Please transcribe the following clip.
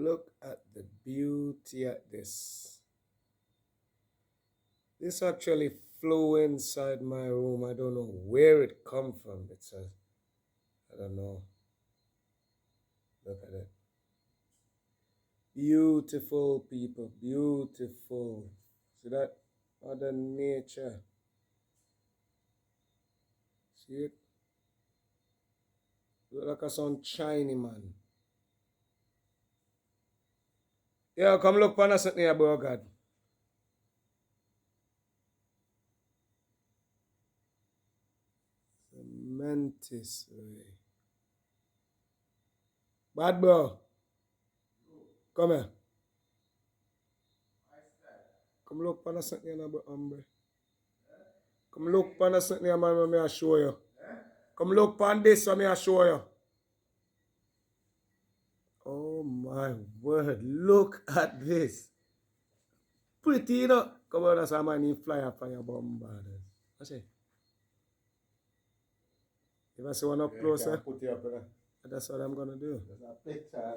Look at the beauty at this. This actually flew inside my room. I don't know where it come from. It says, I don't know. Look at it. Beautiful people, beautiful. See that? Mother Nature. See it? Look like a sun shiny, man. Yeah, come look for us here, bro, God. Cementis, way. Bad bro. Come here. Come look for us here, bro, hombre. Come look for us here, man, me I show you. Come look for this, me I show you. Oh my word, look at this. Pretty, you know. Come on, that's how many fly up on your bombarders. I say. If I see one up closer, put it up, that's what I'm gonna do. There's a picture,